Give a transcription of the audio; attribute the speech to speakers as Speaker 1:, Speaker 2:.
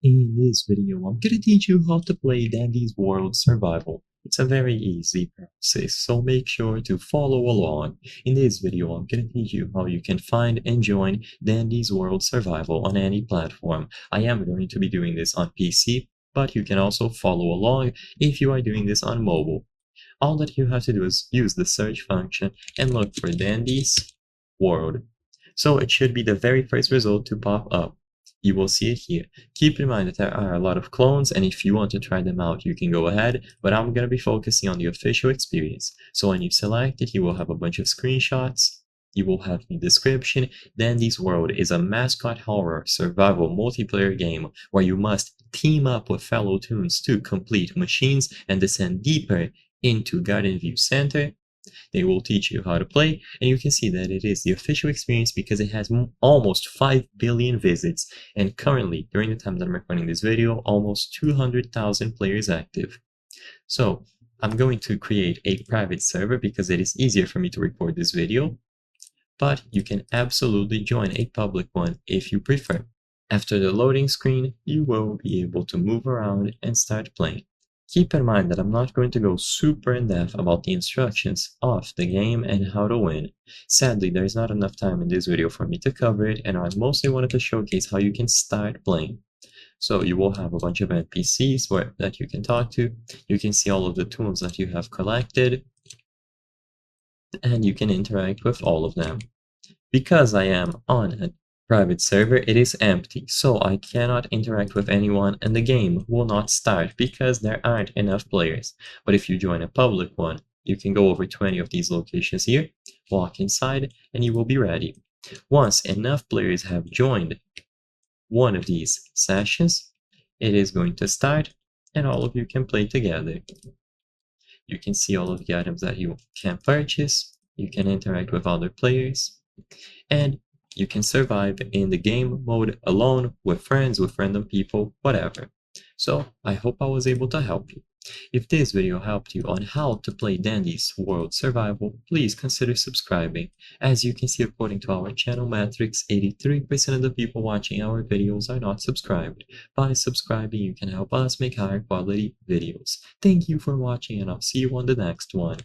Speaker 1: In this video, I'm gonna teach you how to play Dandy's World Survival. It's a very easy process, so make sure to follow along. In this video, I'm gonna teach you how you can find and join Dandy's World Survival on any platform. I am going to be doing this on PC, but you can also follow along if you are doing this on mobile. All that you have to do is use the search function and look for Dandy's World. So it should be the very first result to pop up. You will see it here. Keep in mind that there are a lot of clones, and if you want to try them out, you can go ahead, but I'm going to be focusing on the official experience. So when you select it, you will have a bunch of screenshots. You will have the description. Dandy's World is a mascot horror survival multiplayer game where you must team up with fellow toons to complete machines and descend deeper into Garden View Center. They will teach you how to play, and you can see that it is the official experience because it has almost 5 billion visits, and currently, during the time that I'm recording this video, almost 200,000 players active. So, I'm going to create a private server because it is easier for me to record this video, but you can absolutely join a public one if you prefer. After the loading screen, you will be able to move around and start playing. Keep in mind that I'm not going to go super in depth about the instructions of the game and how to win. Sadly, there is not enough time in this video for me to cover it, and I mostly wanted to showcase how you can start playing. So you will have a bunch of NPCs that you can talk to. You can see all of the tools that you have collected, and you can interact with all of them. Because I am on a private server, it is empty, so I cannot interact with anyone and the game will not start because there aren't enough players. But if you join a public one, you can go over 20 of these locations here, walk inside, and you will be ready. Once enough players have joined one of these sessions, it is going to start and all of you can play together. You can see all of the items that you can purchase, you can interact with other players, and you can survive in the game mode alone, with friends, with random people, whatever. So I hope I was able to help you. If this video helped you on how to play Dandy's World Survival, please consider subscribing. As you can see, according to our channel metrics, 83% of the people watching our videos are not subscribed. By subscribing, you can help us make higher quality videos. Thank you for watching, and I'll see you on the next one.